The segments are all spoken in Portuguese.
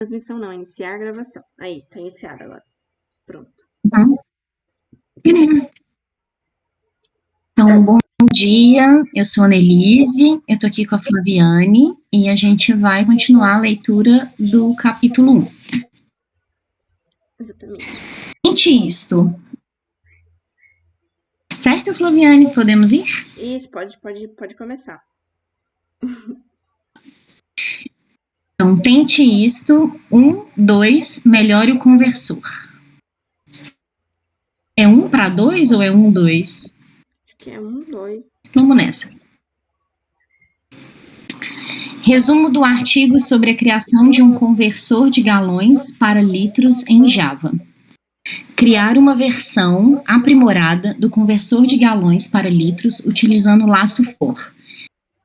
Transmissão não, iniciar a gravação. Aí, tá iniciada agora. Pronto. Então, bom dia, eu sou a Nelise, eu tô aqui com a Flaviane e a gente vai continuar a leitura do capítulo 1. Exatamente. Gente, isto. Certo, Flaviane? Podemos ir? Isso, pode começar. Então, tente isto. 1, 2, melhore o conversor. É 1 para 2 ou é 1, 2? Acho que é 1, 2. Vamos nessa. Resumo do artigo sobre a criação de um conversor de galões para litros em Java. Criar uma versão aprimorada do conversor de galões para litros utilizando o laço for,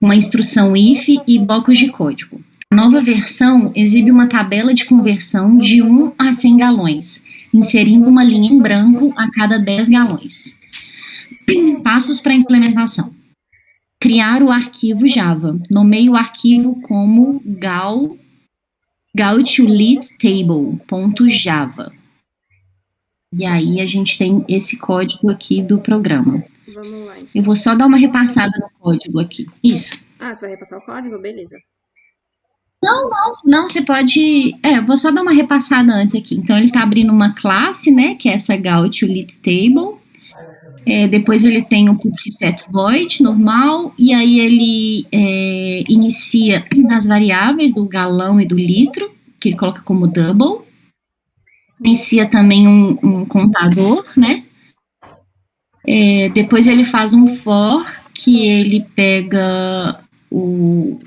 uma instrução if e blocos de código. A nova versão exibe uma tabela de conversão de 1 a 100 galões, inserindo uma linha em branco a cada 10 galões. Passos para a implementação. Criar o arquivo Java. Nomeie o arquivo como gautoLitTable.java. E aí a gente tem esse código aqui do programa. Vamos lá. Então. Eu vou só dar uma repassada no código aqui. Isso. Ah, você vai repassar o código? Beleza. Não, você pode... eu vou só dar uma repassada antes aqui. Então, ele está abrindo uma classe, né, que é essa gautoLitTable. Depois ele tem o public set void normal, e aí ele inicia as variáveis do galão e do litro, que ele coloca como double. Inicia também um contador, né? Depois ele faz um for, que ele pega o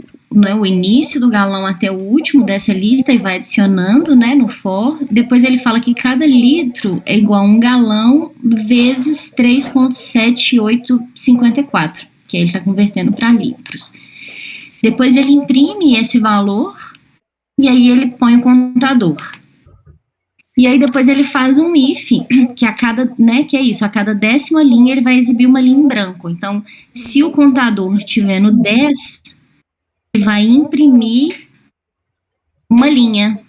início do galão até o último dessa lista e vai adicionando, né, no for. Depois ele fala que cada litro é igual a 1 galão vezes 3,7854, que aí ele está convertendo para litros. Depois ele imprime esse valor e aí ele põe o contador. E aí depois ele faz um if, que a cada, né, que é isso, a cada 10ª linha ele vai exibir uma linha em branco. Então, se o contador estiver no 10, ele vai imprimir uma linha,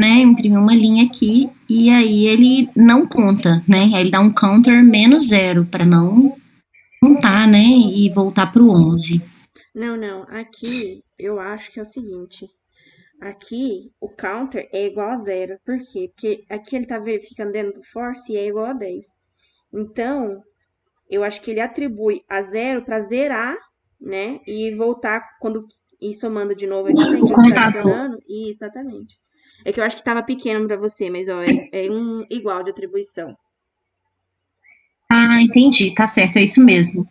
né, imprimir uma linha aqui, e aí ele não conta, né, aí ele dá um counter -0, para não contar, né, e voltar para o 11. Não, aqui eu acho que é o seguinte... Aqui, o counter é igual a 0. Por quê? Porque aqui ele tá verificando dentro do for se é igual a 10. Então, eu acho que ele atribui a 0 para zerar, né? E voltar quando ir somando de novo aqui, né? Que ele tá adicionando. Exatamente. É que eu acho que tava pequeno para você, mas ó, é um igual de atribuição. Ah, entendi. Tá certo, é isso mesmo.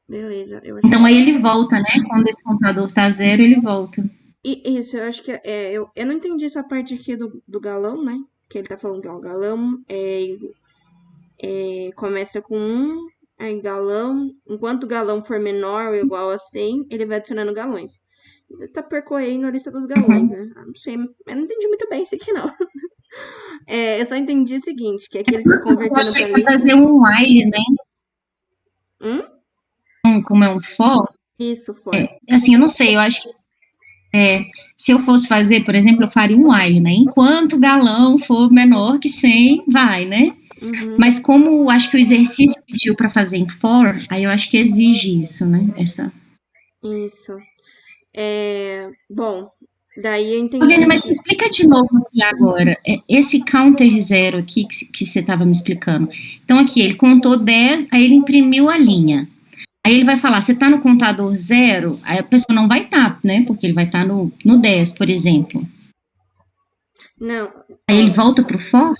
Beleza. Eu acho então aí ele volta, né? Quando esse contador tá 0, ele volta. Isso, eu acho que eu não entendi essa parte aqui do galão, né? Que ele tá falando que o galão começa com 1, aí galão. Enquanto o galão for menor ou igual a 100, ele vai adicionando galões. Ele tá percorrendo a lista dos galões, né? Não sei, eu não entendi muito bem isso aqui, não. Eu só entendi o seguinte, que aqui ele tá convertendo para litros. Fazer um while, né? Como é um for. Isso, for. Assim, eu não sei, eu acho que se eu fosse fazer, por exemplo, eu faria um while, né? Enquanto o galão for menor que 100, vai, né? Uhum. Mas como acho que o exercício pediu para fazer em for, aí eu acho que exige isso, né? Isso. Bom, daí eu entendi. Mas explica de novo aqui agora, esse counter 0 aqui que você estava me explicando. Então aqui, ele contou 10, aí ele imprimiu a linha. Aí ele vai falar, você está no contador 0, aí a pessoa não vai estar, né? Porque ele vai estar no 10, por exemplo. Não. Aí ele volta pro for?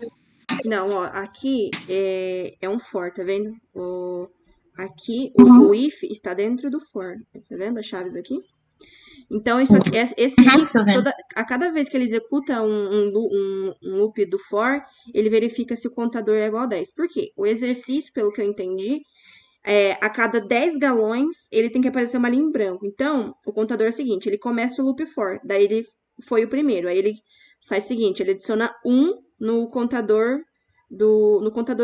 Não, ó, aqui é um for, tá vendo? Aqui o if está dentro do for, tá vendo as chaves aqui? Então, esse if, a cada vez que ele executa um loop do for, ele verifica se o contador é igual a 10. Por quê? O exercício, pelo que eu entendi, a cada 10 galões, ele tem que aparecer uma linha em branco. Então, o contador é o seguinte, ele começa o loop for, daí ele foi o primeiro. Aí ele faz o seguinte, ele adiciona 1 no contador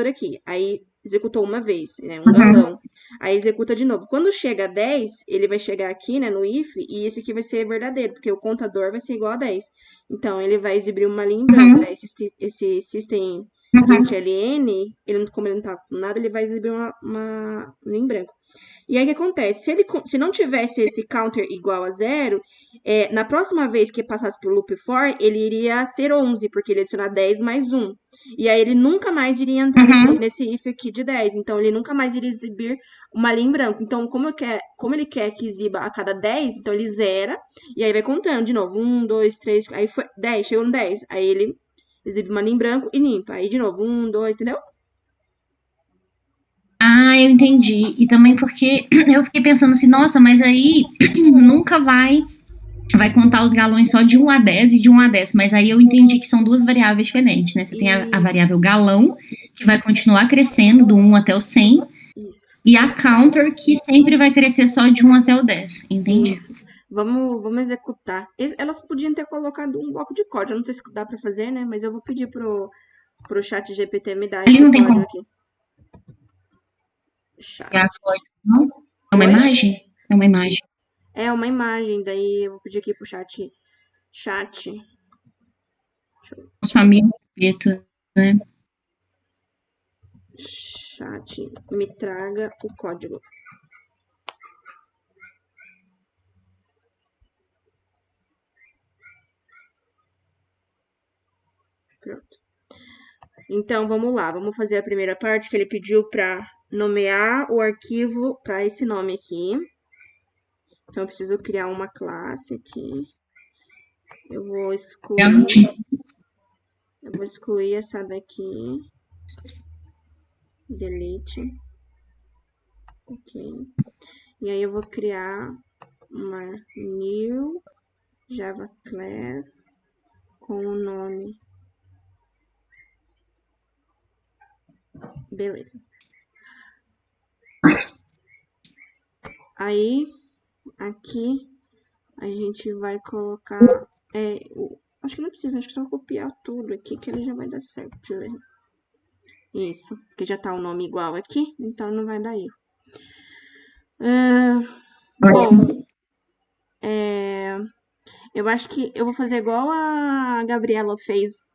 aqui. Aí executou uma vez, né? Um galão. Aí executa de novo. Quando chega a 10, ele vai chegar aqui, né, no if, e esse aqui vai ser verdadeiro, porque o contador vai ser igual a 10. Então, ele vai exibir uma linha em branco, né? Esse system.ln, como ele não tá com nada, ele vai exibir uma linha em branco. E aí o que acontece? Se não tivesse esse counter igual a 0, na próxima vez que passasse pro loop for, ele iria ser 11, porque ele ia adicionar 10 mais 1. E aí ele nunca mais iria entrar nesse if aqui de 10. Então ele nunca mais iria exibir uma linha em branco. Então, como ele quer que exiba a cada 10, então ele zera, e aí vai contando de novo. 1, 2, 3, aí foi 10, chegou no 10. Aí ele exibe uma linha em branco e limpa. Aí de novo, 1, 2, entendeu? Ah, eu entendi. E também porque eu fiquei pensando assim, nossa, mas aí nunca vai contar os galões só de 1 a 10 e de 1 a 10. Mas aí eu entendi que são duas variáveis diferentes, né? Você tem a variável galão, que vai continuar crescendo do 1 até o 100. Isso. E a counter, que sempre vai crescer só de 1 até o 10. Entendi. Isso. Vamos executar. Elas podiam ter colocado um bloco de código. Eu não sei se dá pra fazer, né? Mas eu vou pedir pro chat GPT me dar esse código aqui. Chat. Não? É uma imagem? É uma imagem. É uma imagem, daí eu vou pedir aqui pro chat. Os famílias, né? Chat, me traga o código. Pronto. Então, vamos lá. Vamos fazer a primeira parte que ele pediu para nomear o arquivo para esse nome aqui. Então, eu preciso criar uma classe aqui. Eu vou excluir essa daqui. Delete. Ok. E aí, eu vou criar uma new Java class com o nome. Beleza. Aí, aqui, a gente vai colocar... acho que não precisa, acho que só copiar tudo aqui, que ele já vai dar certo. Deixa eu ver. Isso, porque já tá o nome igual aqui, então não vai dar erro. Bom, eu acho que eu vou fazer igual a Gabriela fez.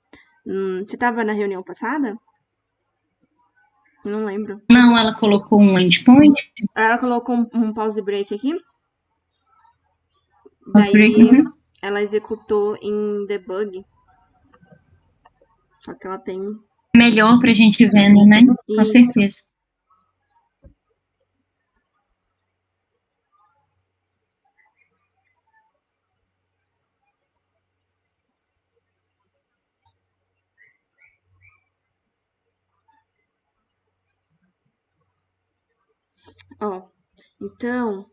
Você tava na reunião passada? Não lembro. Não, ela colocou um endpoint. Ela colocou um pause break aqui. Daí ela executou em debug. Só que ela tem... Melhor pra gente vendo, né? Com certeza. Ó, então,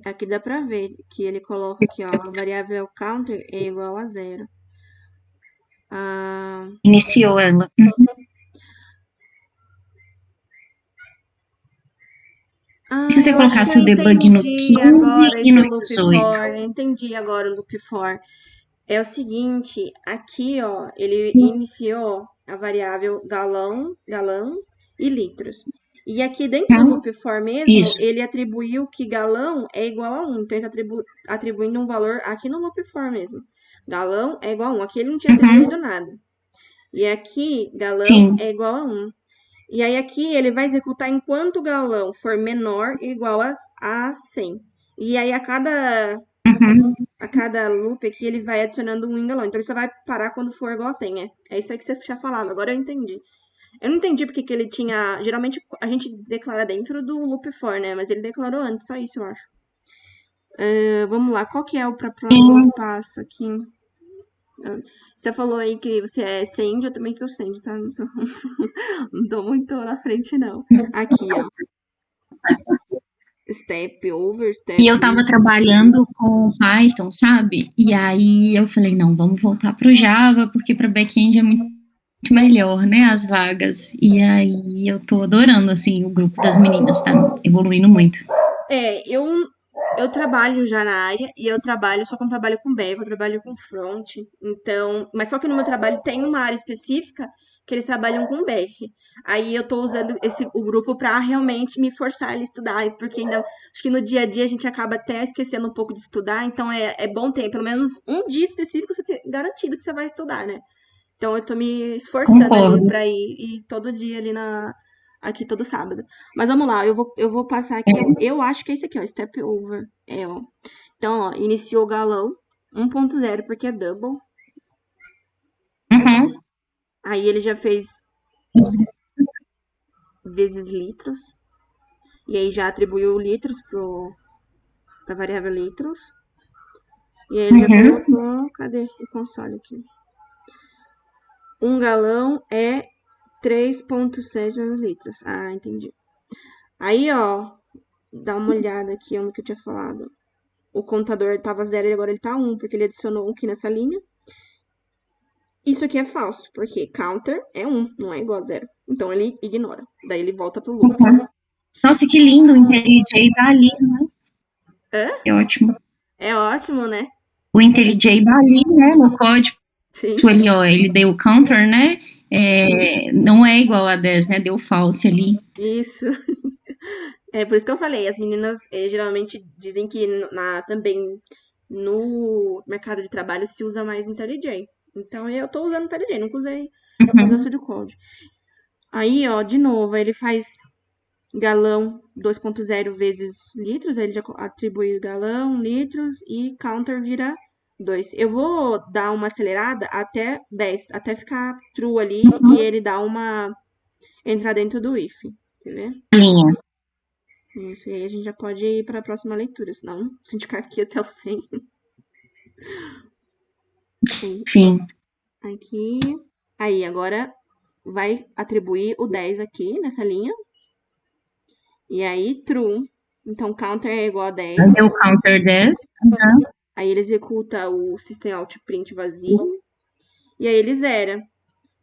aqui dá pra ver que ele coloca aqui, ó, a variável counter é igual a 0. Iniciou ela. Se você colocasse o debug no 15 e no 18. Entendi agora o loop for. É o seguinte, aqui, ó, ele iniciou a variável galões e litros. E aqui dentro do loop for mesmo, ele atribuiu que galão é igual a 1. Então, ele está atribuindo um valor aqui no loop for mesmo. Galão é igual a 1. Aqui ele não tinha atribuído nada. E aqui, galão é igual a 1. E aí, aqui, ele vai executar enquanto o galão for menor ou igual a 100. E aí, a cada loop aqui, ele vai adicionando um galão. Então, ele só vai parar quando for igual a 100, É isso aí que você tinha falado. Agora eu entendi. Eu não entendi porque que ele tinha... Geralmente, a gente declara dentro do loop for, né? Mas ele declarou antes, só isso, eu acho. Vamos lá. Qual que é o próximo passo aqui? Você falou aí que você é send, eu também sou send, tá? Não tô muito na frente, não. Aqui, ó. Step over, step... E eu tava trabalhando com Python, sabe? E aí eu falei, não, vamos voltar pro Java, porque para back-end é muito melhor, né, as vagas. E aí eu tô adorando, assim, o grupo das meninas, tá evoluindo muito. Eu eu trabalho já na área e eu trabalho, só que eu não trabalho com back, eu trabalho com front. Então, mas só que no meu trabalho tem uma área específica que eles trabalham com back. Aí eu tô usando o grupo pra realmente me forçar a estudar, porque ainda acho que no dia a dia a gente acaba até esquecendo um pouco de estudar, então é bom ter pelo menos um dia específico você ter garantido que você vai estudar, né? Então eu tô me esforçando ali Concordo. pra ir todo dia ali aqui todo sábado. Mas vamos lá, eu vou passar aqui, ó. Eu acho que é esse aqui, ó, step over. É, ó. Então, ó, iniciou o galão 1.0 porque é double. Uhum. Aí ele já fez vezes litros. E aí já atribuiu litros pra variável litros. E aí ele já Uhum. colocou, cadê o console aqui? 1 galão é 3.7 litros. Ah, entendi. Aí, ó, dá uma olhada aqui no que eu tinha falado. O contador estava 0 e agora ele tá 1, porque ele adicionou 1 aqui nessa linha. Isso aqui é falso, porque counter é 1, não é igual a 0. Então ele ignora. Daí ele volta pro loop. Uhum. Nossa, que lindo, o IntelliJ tá ali, né? Hã? Que ótimo. É ótimo, né? O IntelliJ tá ali, né, no código. Sim. Ele, ó, ele deu counter, né? Não é igual a 10, né? Deu false ali. Isso. É por isso que eu falei, as meninas geralmente dizem que também no mercado de trabalho se usa mais IntelliJ. Então eu tô usando IntelliJ, nunca usei o meu Studio Code. Aí, ó, de novo, ele faz galão 2.0 vezes litros, aí ele já atribui galão, litros e counter vira 2. Eu vou dar uma acelerada até 10, até ficar true ali e ele dá entrar dentro do if, quer ver? Linha. Isso, e aí a gente já pode ir para a próxima leitura, senão se a gente ficar aqui até o 100. Sim. Aqui. Aí, agora vai atribuir o 10 aqui nessa linha. E aí, true. Então, counter é igual a 10. Fazer o counter 10. Uhum. Aí ele executa o system out print vazio. E aí ele zera.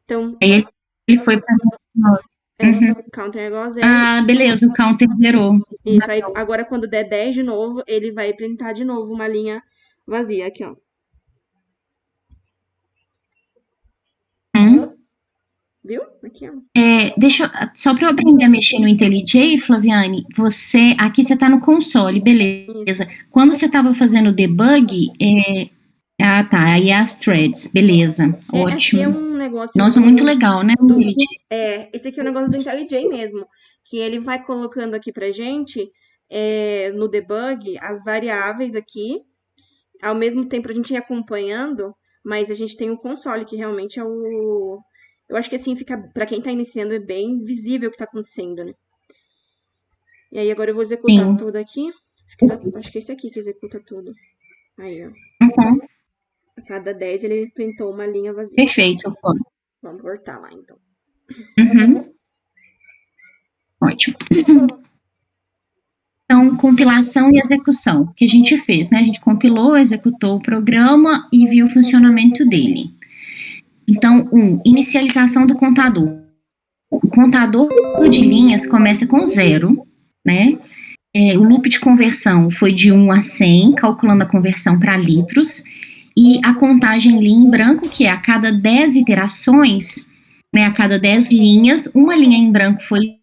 Então. Aí ele foi para Counter é igual a 0. Ah, beleza, o counter zerou. Isso, aí agora quando der 10 de novo, ele vai printar de novo uma linha vazia aqui, ó. Viu? Aqui, ó. Só para eu aprender a mexer no IntelliJ, Flaviane, aqui você está no console, beleza. Isso. Quando você estava fazendo o debug, tá, aí é as threads, beleza, ótimo. Aqui é um negócio... Nossa, muito legal, né? Esse aqui é um negócio do IntelliJ mesmo, que ele vai colocando aqui pra gente, no debug, as variáveis aqui, ao mesmo tempo a gente ir acompanhando, mas a gente tem um console que realmente é o... Eu acho que assim fica, pra quem tá iniciando, é bem visível o que tá acontecendo, né? E aí agora eu vou executar tudo aqui. Acho que é esse aqui que executa tudo. Aí, ó. Uhum. A cada 10 ele printou uma linha vazia. Perfeito. Vamos voltar lá, então. Uhum. Ótimo. Então, compilação e execução, que a gente fez, né? A gente compilou, executou o programa e viu o funcionamento dele. Então, inicialização do contador. O contador de linhas começa com 0, né? O loop de conversão foi de 1 a 100, calculando a conversão para litros, e a contagem linha em branco, que é a cada 10 iterações, né, a cada 10 linhas, uma linha em branco foi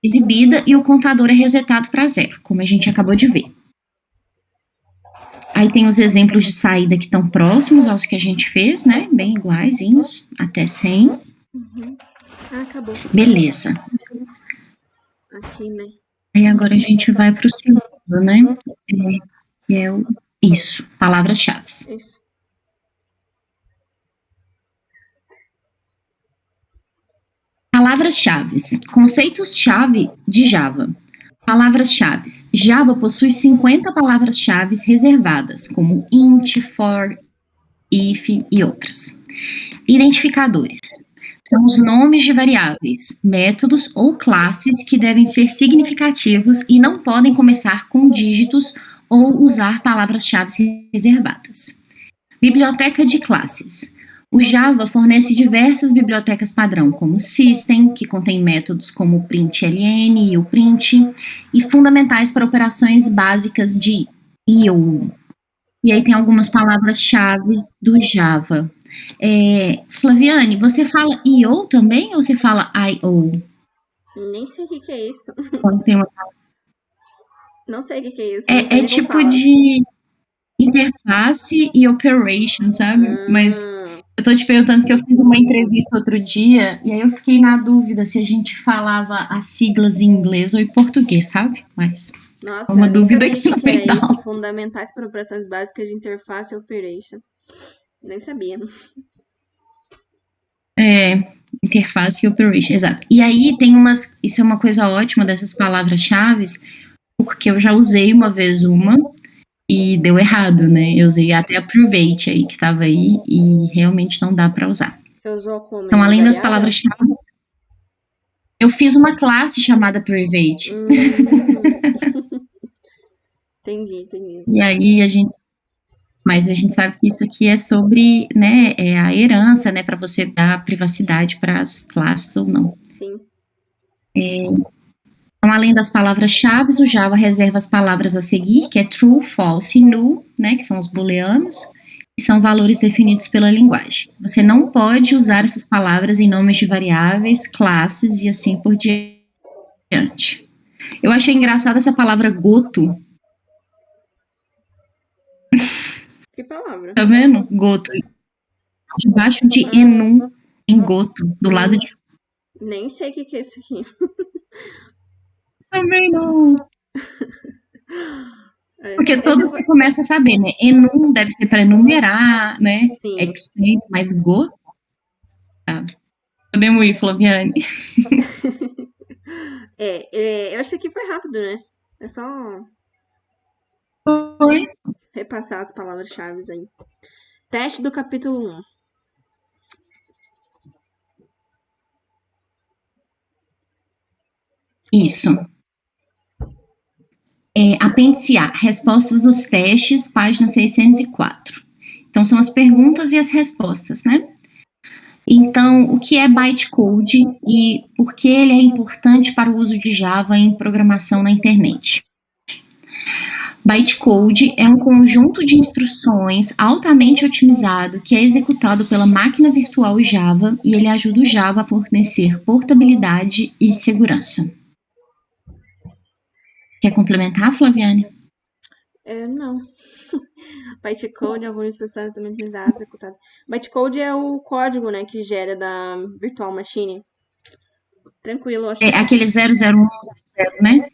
exibida e o contador é resetado para 0, como a gente acabou de ver. Aí tem os exemplos de saída que estão próximos aos que a gente fez, né? Bem iguaizinhos, até 100. Uhum. Ah, acabou. Beleza. Aqui, né? Aí agora a gente vai para o segundo, né? Que é isso, palavras-chave. Isso. Palavras-chave. Conceitos-chave de Java. Palavras-chave. Java possui 50 palavras-chave reservadas, como int, for, if e outras. Identificadores. São os nomes de variáveis, métodos ou classes que devem ser significativos e não podem começar com dígitos ou usar palavras-chave reservadas. Biblioteca de classes. O Java fornece diversas bibliotecas padrão, como System, que contém métodos como o println e o print, e fundamentais para operações básicas de IO. E aí tem algumas palavras-chave do Java. Flaviane, você fala IO também ou você fala IO? Nem sei o que é isso. Quando tem uma... Não sei o que é isso. É tipo de interface e operation, sabe? Mas eu tô te perguntando que eu fiz uma entrevista outro dia e aí eu fiquei na dúvida se a gente falava as siglas em inglês ou em português, sabe? Mas nossa, uma dúvida aqui no que era final. isso. Fundamentais para operações básicas de interface e operation. Nem sabia. Interface e operation, exato. E aí tem isso é uma coisa ótima dessas palavras-chave, porque eu já usei uma vez uma e deu errado, né? Eu usei até a private aí, que tava aí, e realmente não dá para usar. Você usou como? Então, além das palavras-chave, eu fiz uma classe chamada private. Entendi. E aí mas a gente sabe que isso aqui é sobre, né, a herança, né, para você dar privacidade para as classes ou não. Sim. Então, além das palavras-chave, o Java reserva as palavras a seguir, que é true, false e null, né, que são os booleanos, que são valores definidos pela linguagem. Você não pode usar essas palavras em nomes de variáveis, classes e assim por diante. Eu achei engraçada essa palavra goto. Que palavra? Tá vendo? Goto. Debaixo de enum, em goto, do lado de... Nem sei o que é isso aqui. Também não. Porque todos você começa a saber, né? Enum deve ser para enumerar, né? Sim. Extend, mas goto. Tá. Podemos ir, Flaviane. Eu achei que foi rápido, né? É só Foi. repassar as palavras-chave aí. Teste do capítulo 1. Isso. Apêndice A, respostas dos testes, página 604. Então, são as perguntas e as respostas, né? Então, o que é bytecode e por que ele é importante para o uso de Java em programação na internet? Bytecode é um conjunto de instruções altamente otimizado que é executado pela máquina virtual Java e ele ajuda o Java a fornecer portabilidade e segurança. Quer complementar, Flaviane? Não. Bytecode é algumas instruções altamente otimizadas executadas. Bytecode é o código, né, que gera da Virtual Machine. Tranquilo, acho que... aquele 001, né?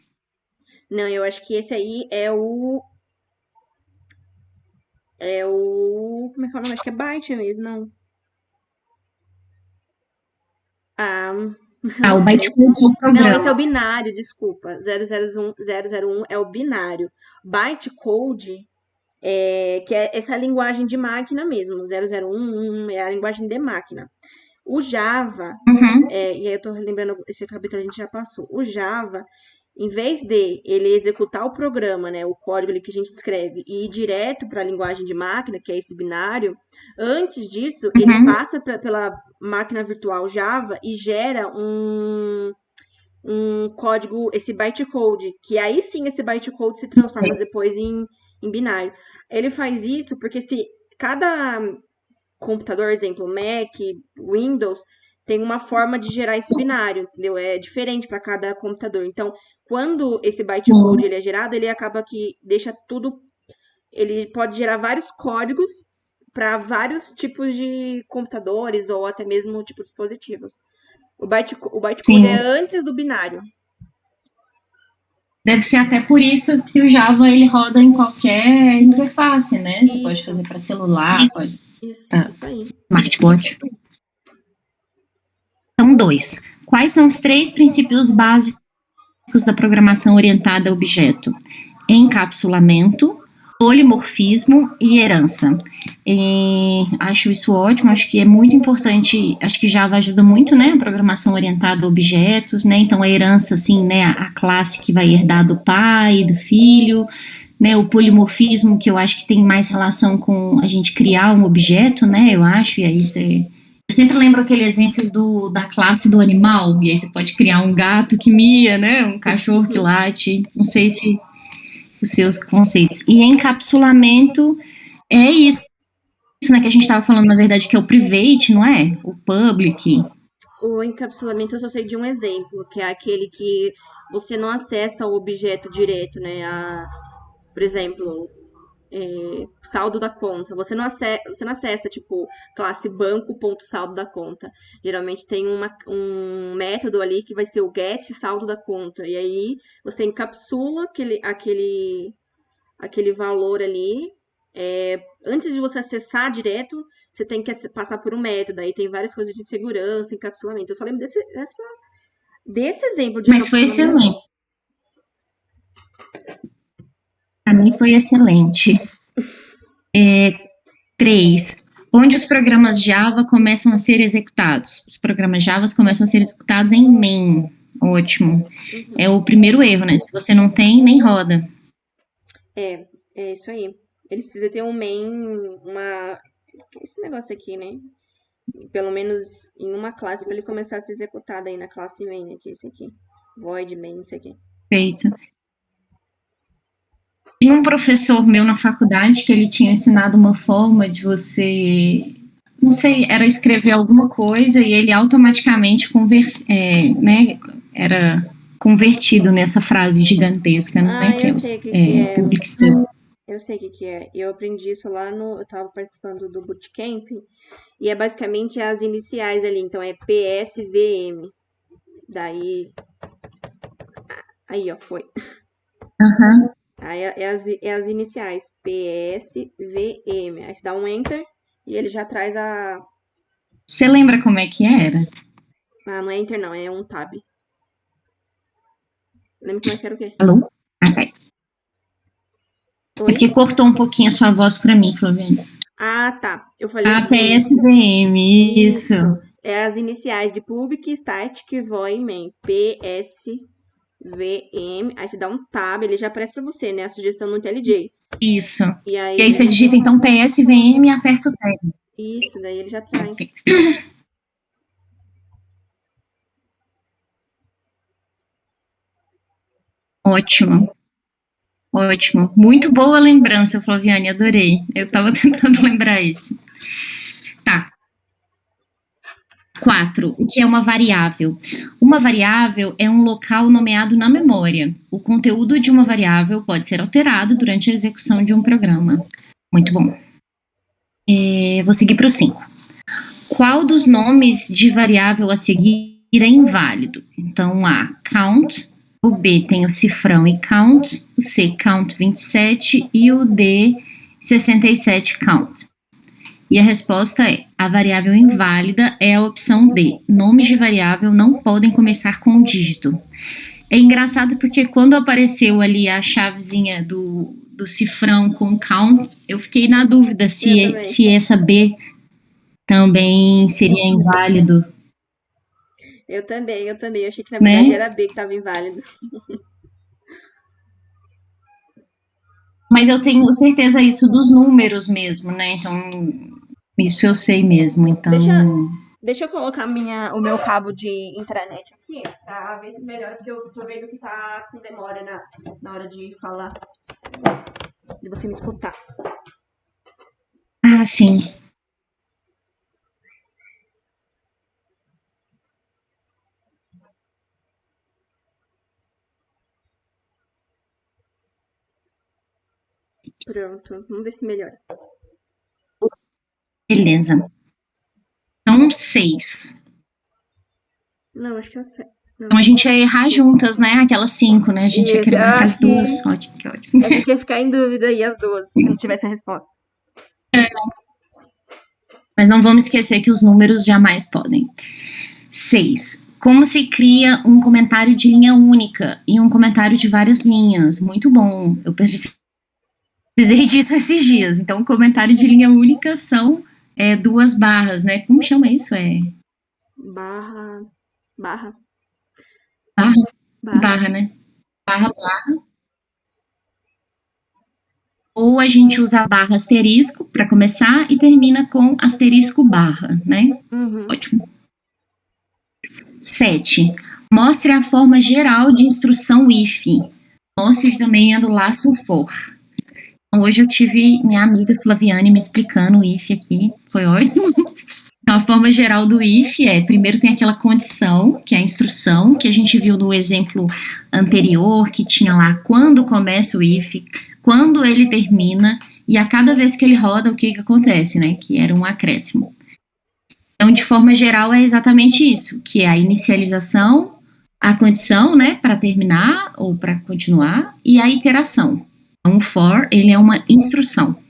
Não, eu acho que esse aí é o... Como é que é o nome? Acho que é byte mesmo, não. O bytecode é o programa. Não, esse é o binário, desculpa. 001 é o binário. Bytecode que é essa linguagem de máquina mesmo. 001 é a linguagem de máquina. O Java, e aí eu tô lembrando, esse capítulo a gente já passou. O Java, em vez de ele executar o programa, né, o código ali que a gente escreve, e ir direto para a linguagem de máquina, que é esse binário, antes disso, ele passa pela máquina virtual Java e gera um código, esse bytecode, que aí sim esse bytecode se transforma depois em binário. Ele faz isso porque se cada computador, exemplo, Mac, Windows, tem uma forma de gerar esse binário, entendeu? É diferente para cada computador. Então, quando esse bytecode ele é gerado, ele acaba que deixa tudo... Ele pode gerar vários códigos para vários tipos de computadores ou até mesmo tipo de dispositivos. O bytecode é antes do binário. Deve ser até por isso que o Java ele roda em qualquer interface, né? Você pode fazer para celular, pode. Isso aí. Smartwatch. Então, 2. Quais são os 3 princípios básicos da programação orientada a objeto? Encapsulamento, polimorfismo e herança. Acho isso ótimo, acho que é muito importante, acho que Java ajuda muito, né, a programação orientada a objetos, né, então a herança, assim, né, a classe que vai herdar do pai, do filho, né, o polimorfismo, que eu acho que tem mais relação com a gente criar um objeto, né, eu acho, e aí eu sempre lembro aquele exemplo da classe do animal, e aí você pode criar um gato que mia, né, um cachorro que late, não sei se os seus conceitos. E encapsulamento é isso, né, que a gente estava falando, na verdade, que é o private, não é? O public. O encapsulamento eu só sei de um exemplo, que é aquele que você não acessa o objeto direto, né? Por exemplo, saldo da conta. Você não acessa, tipo, classe banco ponto saldo da conta. Geralmente tem um método ali que vai ser o get saldo da conta. E aí você encapsula aquele valor ali. Antes de você acessar direto, você tem que passar por um método. Aí tem várias coisas de segurança, encapsulamento. Eu só lembro desse exemplo de Mas foi excelente. Para mim foi excelente. 3. Onde os programas Java começam a ser executados? Os programas Java começam a ser executados em main. Ótimo. É o primeiro erro, né? Se você não tem, nem roda. É isso aí. Ele precisa ter um main, esse negócio aqui, né? Pelo menos em uma classe para ele começar a ser executado aí na classe main, né? Que é esse aqui. Void main, isso aqui. Perfeito. Tinha um professor meu na faculdade que ele tinha ensinado uma forma de você, não sei, era escrever alguma coisa e ele automaticamente era convertido nessa frase gigantesca, né? Eu sei o que é. Public Study. Eu sei o que é. Eu aprendi isso lá eu tava participando do bootcamp e é basicamente as iniciais ali. Então é PSVM. Daí, aí ó, foi. Uhum. Aí é as iniciais, PSVM. Aí você dá um Enter e ele já traz a... Você lembra como é que era? Não é Enter não, é um Tab. Lembra como é que era o quê? Alô? Tá. É porque cortou um pouquinho a sua voz pra mim, Flaviana. Tá. Eu falei assim... PSVM, isso. É as iniciais de Public, Static, Void, Main. PSVM, aí você dá um tab, ele já aparece pra você, né? A sugestão no IntelliJ. Isso. E aí você digita, então, PSVM e aperta o tab. Isso, daí ele já traz. Ótimo. Ótimo. Muito boa lembrança, Flaviane, adorei. Eu tava tentando lembrar isso. Tá. 4. O que é uma variável? Uma variável é um local nomeado na memória. O conteúdo de uma variável pode ser alterado durante a execução de um programa. Muito bom. Vou seguir para o 5. Qual dos nomes de variável a seguir é inválido? Então, A, count, o B tem o cifrão e count, o C, count 27 e o D, 67 count. E a resposta é: a variável inválida é a opção D. Nomes de variável não podem começar com um dígito. É engraçado porque quando apareceu ali a chavezinha do cifrão com count, eu fiquei na dúvida se essa B também seria inválido. Eu também. Eu achei que na verdade era B que estava inválido. Mas eu tenho certeza isso dos números mesmo, né? Então, isso eu sei mesmo. Então... Deixa eu colocar o meu cabo de intranet aqui pra ver se melhora, porque eu tô vendo que tá com demora na hora de falar, de você me escutar. Ah, sim. Pronto, vamos ver se melhora. Beleza. Então, 6. Não, acho que eu sei. Não. Então a gente ia errar juntas, né? Aquelas 5, né? A gente ia querer marcar as duas. Ótimo, que ótimo. A gente ia ficar em dúvida aí as duas, se não tivesse a resposta. Mas não vamos esquecer que os números jamais podem. 6. Como se cria um comentário de linha única e um comentário de várias linhas? Muito bom. Eu precisei disso esses dias. Então, o comentário de linha única são 2 barras, né? Como chama isso? Barra, né? Barra. Ou a gente usa a barra asterisco para começar e termina com asterisco barra, né? Uhum. Ótimo. 7. Mostre a forma geral de instrução if. Nossa, ele também é do laço for. Hoje eu tive minha amiga Flaviane me explicando o if aqui, foi ótimo. Então, a forma geral do if é, primeiro tem aquela condição, que é a instrução, que a gente viu no exemplo anterior, que tinha lá quando começa o if, quando ele termina, e a cada vez que ele roda, o que acontece, né? Que era um acréscimo. Então, de forma geral, é exatamente isso, que é a inicialização, a condição, né, para terminar ou para continuar, e a iteração. Então, o for, ele é uma instrução.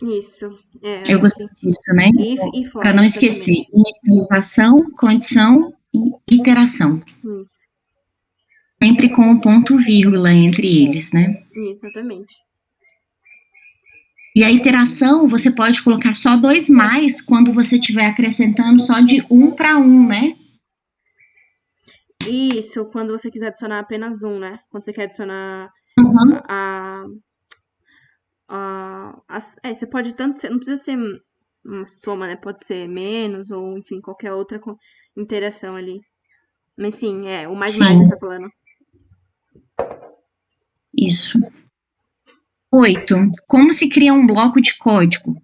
Isso. Eu gostei disso, né? If e for. Para não esquecer, inicialização, condição e iteração. Isso. Sempre com um ponto vírgula entre eles, né? Exatamente. E a iteração, você pode colocar só 2 mais quando você estiver acrescentando só de 1 para 1, né? Isso, quando você quiser adicionar apenas um, né? Quando você quer adicionar você pode tanto ser, não precisa ser uma soma, né? Pode ser menos ou, enfim, qualquer outra interação ali. Mas sim, o mais você tá falando. Isso. 8. Como se cria um bloco de código?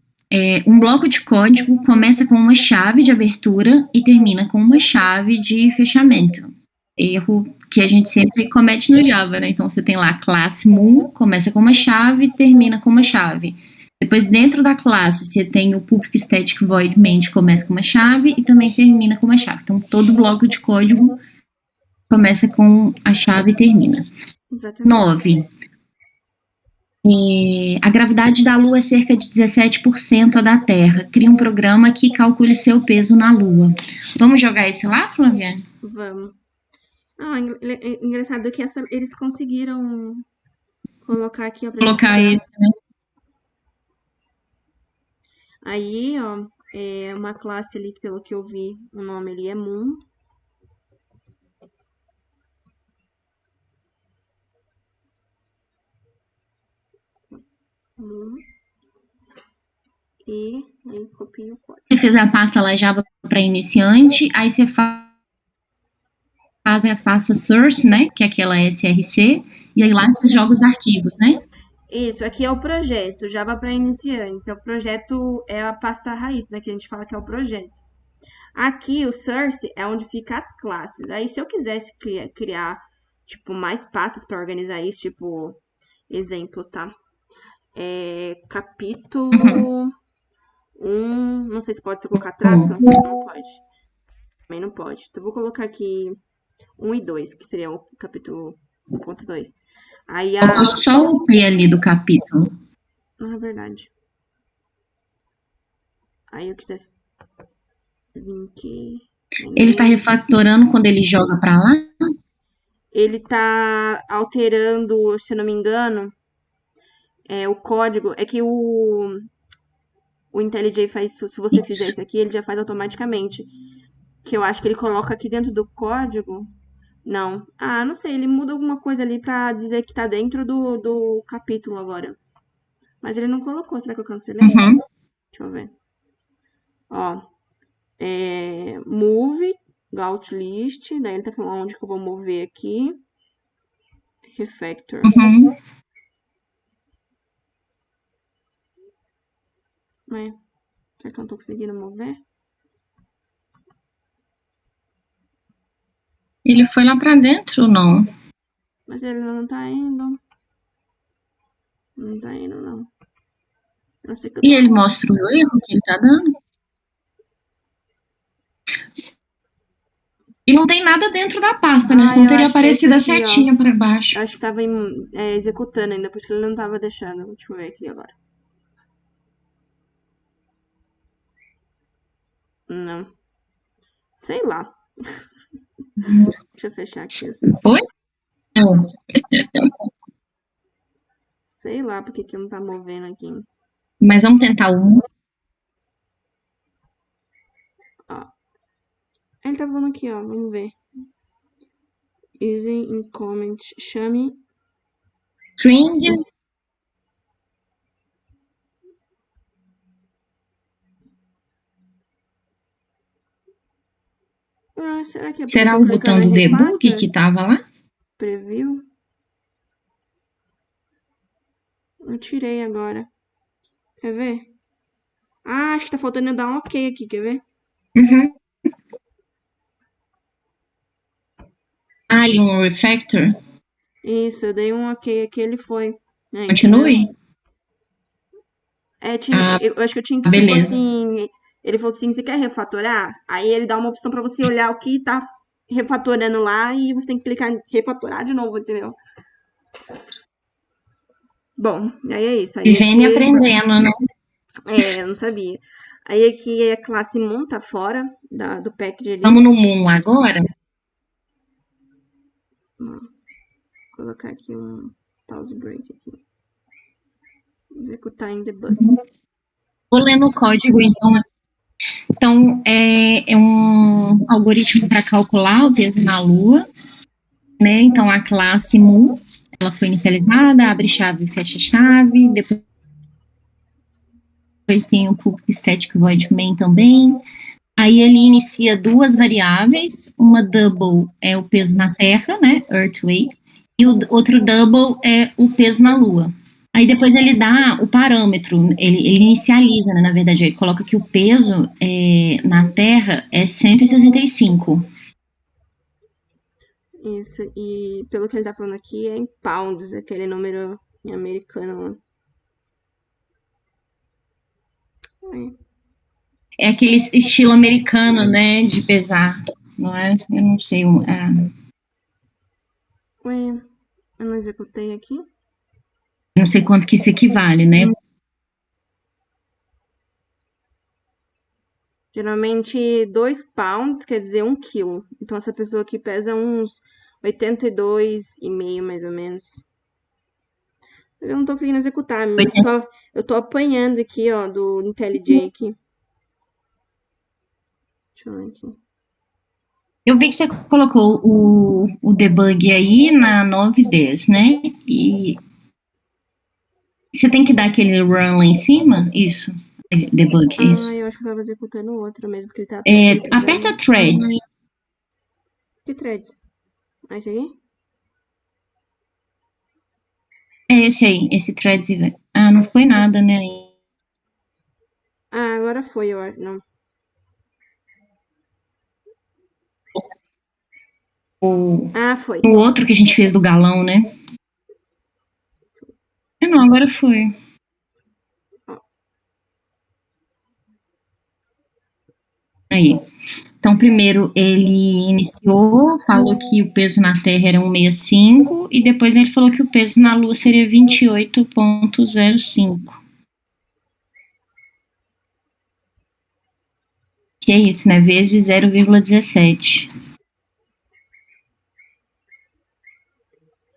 Um bloco de código começa com uma chave de abertura e termina com uma chave de fechamento. Erro que a gente sempre comete no Java, né? Então, você tem lá a classe moon, começa com uma chave e termina com uma chave. Depois, dentro da classe, você tem o public static void main, começa com uma chave e também termina com uma chave. Então, todo bloco de código começa com a chave e termina. Exatamente. 9. A gravidade da Lua é cerca de 17% a da Terra. Cria um programa que calcule seu peso na Lua. Vamos jogar esse lá, Flaviane? Vamos. Engraçado que eles conseguiram colocar aqui, ó, pra colocar esse, né? Aí, ó, é uma classe ali, pelo que eu vi, o nome ali é Moon. E aí copio o código. Você fez a pasta lá Java para iniciante, aí você faz a pasta source, né, que é aquela src, e aí lá você joga os arquivos, né? Isso, aqui é o projeto, Java para iniciantes. O projeto é a pasta raiz, né, que a gente fala que é o projeto. Aqui, o source é onde fica as classes. Aí, se eu quisesse criar tipo, mais pastas para organizar isso, tipo, exemplo, tá? Capítulo 1, não sei se pode colocar traço. Não pode. Também não pode. Então, eu vou colocar aqui 1 e 2, que seria o capítulo 1.2. Aí Eu só o P ali do capítulo. É verdade. Aí eu quisesse vir aqui. Ele tá refactorando quando ele joga para lá? Ele tá alterando, se não me engano, o código. É que o IntelliJ faz isso. Se você fizer isso aqui, ele já faz automaticamente. Que eu acho que ele coloca aqui dentro do código. Não. Não sei. Ele muda alguma coisa ali pra dizer que tá dentro do capítulo agora. Mas ele não colocou. Será que eu cancelei? Deixa eu ver. Ó. Move, Gaut list. Daí ele tá falando onde que eu vou mover aqui. Refactor. Será que eu não tô conseguindo mover? Ele foi lá pra dentro ou não? Mas ele não tá indo. Não tá indo, não. Eu sei que E ele mostra o erro que ele tá dando? E não tem nada dentro da pasta, né? Senão teria aparecido a setinha pra baixo. Eu acho que tava executando ainda, por isso que ele não tava deixando. Deixa eu ver aqui agora. Não. Sei lá. Deixa eu fechar aqui. Oi? Sei lá porque que não tá movendo aqui. Mas vamos tentar um. Ó. Ele tá falando aqui, ó. Vamos ver. Using in comment. Chame. Strings. Será que é Será o botão do debug que tava lá? Preview. Eu tirei agora. Quer ver? Ah, acho que tá faltando eu dar um ok aqui, quer ver? Uhum. Ali um refactor. Isso, eu dei um ok aqui, ele foi. Aí, tá vendo? Continue? Eu acho que eu tinha que, tipo Beleza. assim. Ele falou assim: você quer refatorar? Aí ele dá uma opção pra você olhar o que tá refatorando lá e você tem que clicar em refatorar de novo, entendeu? Bom, aí é isso. Aí Vivendo e aqui. aprendendo, né? Eu não sabia. Aí aqui a classe Moon tá fora do package ali. Vamos no Moon agora? Vou colocar aqui um pause break aqui. Executar em debug. Vou lendo o código, então. Então, é um algoritmo para calcular o peso na Lua, né? Então, a classe Moon, ela foi inicializada, abre chave, fecha chave, depois tem o Pulp Static Void Main também. Aí ele inicia duas variáveis, uma double é o peso na Terra, né, Earth Weight, e o outro double é o peso na Lua. Aí depois ele dá o parâmetro, ele inicializa, né, na verdade, ele coloca que o peso na Terra é 165. Isso, e pelo que ele tá falando aqui, é em pounds, aquele número em americano lá. É aquele estilo americano, né, de pesar, não é? Eu não sei. Ué, eu não executei aqui? Não sei quanto que isso equivale, né? Geralmente 2 pounds quer dizer 1 quilo. Então essa pessoa aqui pesa uns 82,5 mais ou menos. Mas eu não tô conseguindo executar. Eu tô apanhando aqui, ó, do IntelliJ aqui. Deixa eu ver aqui. Eu vi que você colocou o debug aí na 910, né? E você tem que dar aquele run lá em cima? Isso. Debug, isso. Eu acho que eu tava executando o outro mesmo, porque ele tava Aperta threads. Que thread? Esse aqui? É esse aí, esse threads. Ah, não foi nada, né? Agora foi, eu acho. Não. Foi. O outro que a gente fez do galão, né? Não, agora foi. Aí. Então, primeiro ele iniciou, falou que o peso na Terra era 165 e depois ele falou que o peso na Lua seria 28,05. Que é isso, né? Vezes 0,17.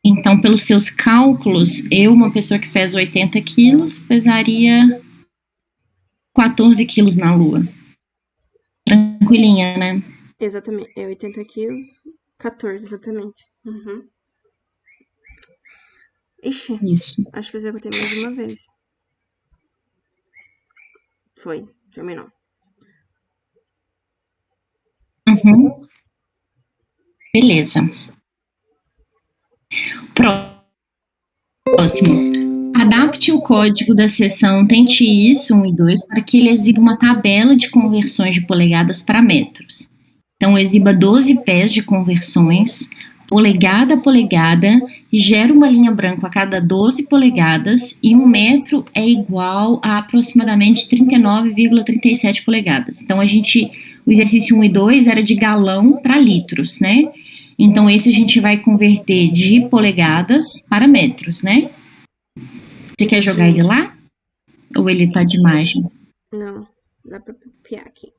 Então, pelos seus cálculos, eu, uma pessoa que pesa 80 quilos, pesaria 14 quilos na Lua. Tranquilinha, né? Exatamente. É 80 quilos, 14, exatamente. Uhum. Ixi. Isso. Acho que eu executei mais uma vez. Foi. Terminou. Uhum. Beleza. Próximo. Adapte o código da seção Tente Isso 1 e 2 para que ele exiba uma tabela de conversões de polegadas para metros. Então, exiba 12 pés de conversões, polegada a polegada, e gera uma linha branca a cada 12 polegadas, e 1 metro é igual a aproximadamente 39,37 polegadas. Então, o exercício 1 e 2 era de galão para litros, né? Então, esse a gente vai converter de polegadas para metros, né? Você quer jogar ele lá? Ou ele tá de imagem? Não, dá pra copiar aqui.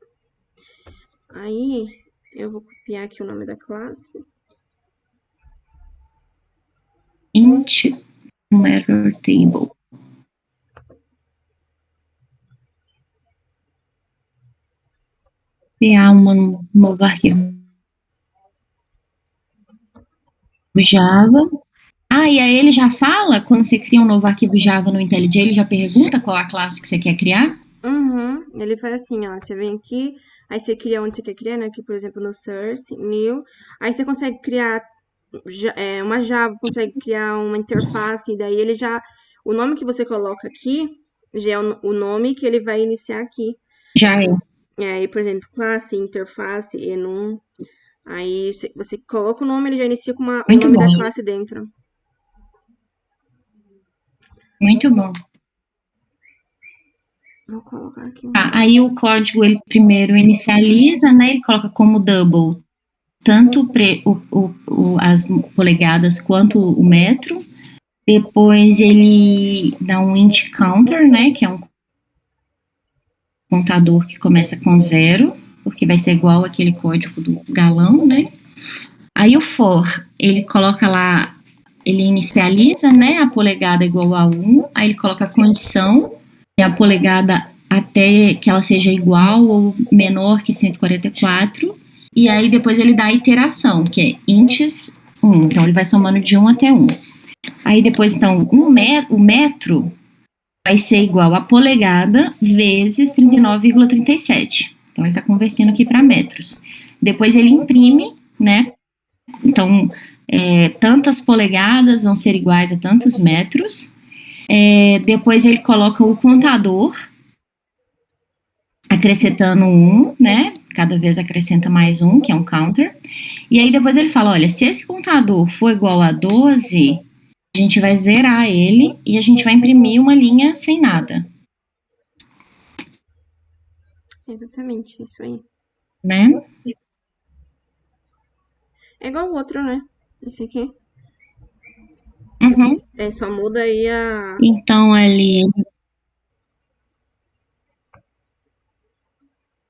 Aí, eu vou copiar aqui o nome da classe. Int matter table. Criar um novo arquivo Java. E aí ele já fala, quando você cria um novo arquivo Java no IntelliJ, ele já pergunta qual a classe que você quer criar? Uhum. Ele fala assim, ó, você vem aqui, aí você cria onde você quer criar, né? Aqui, por exemplo, no Source, New. Aí você consegue criar uma Java consegue criar uma interface, e daí ele já. O nome que você coloca aqui já é o nome que ele vai iniciar aqui. Já é. Aí, por exemplo, classe, interface, enum. Aí você coloca o nome, ele já inicia com o Muito nome bom. da classe dentro. Muito bom. Vou colocar aqui. Aí o código, ele primeiro inicializa, né? Ele coloca como double tanto as polegadas quanto o metro. Depois ele dá um int counter, né? Que é um contador que começa com 0, porque vai ser igual aquele código do galão, né? Aí o for, ele coloca lá, ele inicializa, né, a polegada igual a 1, aí ele coloca a condição, e a polegada até que ela seja igual ou menor que 144, e aí depois ele dá a iteração, que é ints 1, então ele vai somando de 1 até 1. Aí depois, então, o metro vai ser igual a polegada vezes 39,37. Então, ele está convertendo aqui para metros. Depois ele imprime, né? Então, tantas polegadas vão ser iguais a tantos metros. Depois ele coloca o contador, acrescentando 1, né? Cada vez acrescenta mais 1, que é um counter. E aí depois ele fala, olha, se esse contador for igual a 12, a gente vai zerar ele e a gente vai imprimir uma linha sem nada. Exatamente, isso aí. Né? É igual o outro, né? Esse aqui. Uhum. Só muda aí a... Então, ali...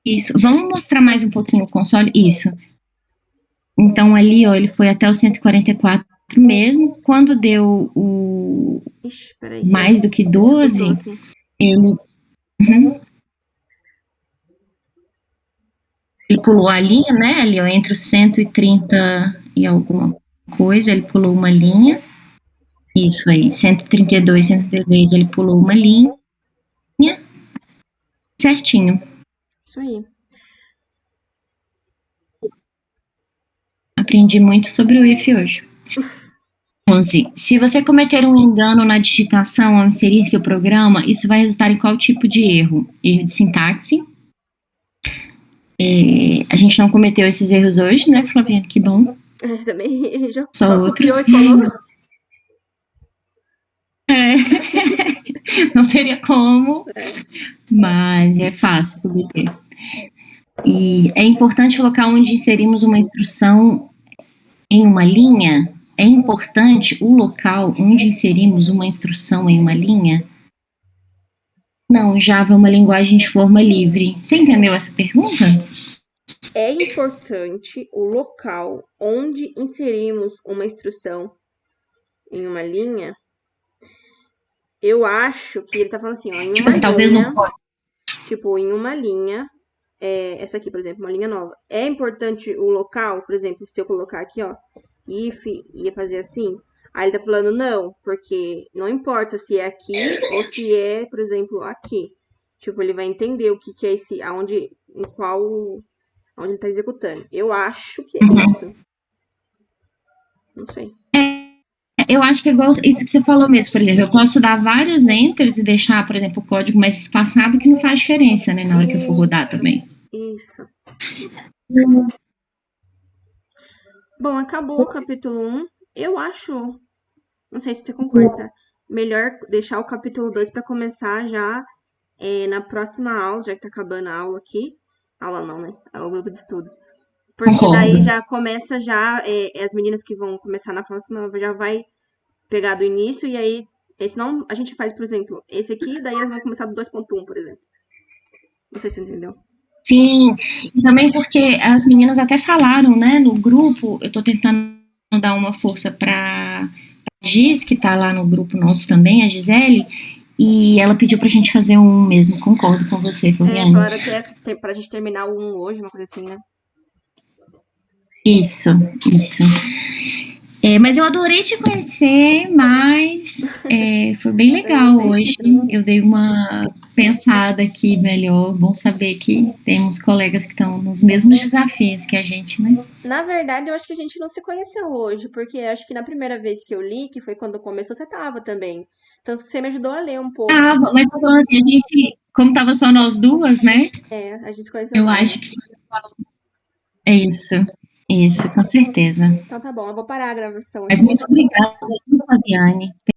Isso. Vamos mostrar mais um pouquinho o console? Isso. Então, ali, ó, ele foi até o 144 mesmo. Quando deu o mais do que 12, ele... Uhum. Ele pulou a linha, né? Ali, ó, entre os 130 e alguma coisa, ele pulou uma linha. Isso aí, 132, 133, ele pulou uma linha. Certinho. Isso aí. Aprendi muito sobre o if hoje. 11. Se você cometer um engano na digitação ao inserir seu programa, isso vai resultar em qual tipo de erro? Erro de sintaxe. A gente não cometeu esses erros hoje, né, Flaviana? Que bom. A gente também já só outros. Não teria como, mas é fácil obter. E é importante o local onde inserimos uma instrução em uma linha. É importante o local onde inserimos uma instrução em uma linha? Não, Java é uma linguagem de forma livre. Você entendeu essa pergunta? É importante o local onde inserimos uma instrução em uma linha? Eu acho que ele tá falando assim, ó, em uma linha, talvez não pode. Tipo, em uma linha, essa aqui, por exemplo, uma linha nova. É importante o local, por exemplo, se eu colocar aqui, ó, if, ia fazer assim. Aí ele tá falando não, porque não importa se é aqui ou se é, por exemplo, aqui. Tipo, ele vai entender o que é esse, onde ele tá executando. Eu acho que é isso. Não sei. Eu acho que é igual isso que você falou mesmo, por exemplo, eu posso dar vários enters e deixar, por exemplo, o código mais espaçado, que não faz diferença, né, na hora que eu for rodar também. Isso. Bom, acabou o capítulo 1. Eu acho, não sei se você concorda, melhor deixar o capítulo 2 para começar já na próxima aula, já que tá acabando a aula aqui. Aula não, né? É o grupo de estudos. Porque daí já começa as meninas que vão começar na próxima já vai pegar do início, e aí, senão a gente faz, por exemplo, esse aqui, daí elas vão começar do 2.1, por exemplo. Não sei se você entendeu. Sim, e também porque as meninas até falaram, né, no grupo, eu tô tentando dar uma força pra Giz, que tá lá no grupo nosso também, a Gisele, e ela pediu pra gente fazer um mesmo, concordo com você, Flaviane. Falaram que é pra gente terminar o 1 hoje, uma coisa assim, né? Isso. Mas eu adorei te conhecer, mas foi bem legal hoje. Eu dei uma pensada aqui melhor. Bom saber que temos colegas que estão nos mesmos desafios que a gente, né? Na verdade, eu acho que a gente não se conheceu hoje, porque acho que na primeira vez que eu li, que foi quando começou, você tava também. Tanto que você me ajudou a ler um pouco. Ah, mas tô falando assim, a gente, como tava só nós duas, né? A gente se conheceu Eu mais. acho que é isso, com certeza. Então tá bom, eu vou parar a gravação Mas aqui. muito obrigada, Fabiane.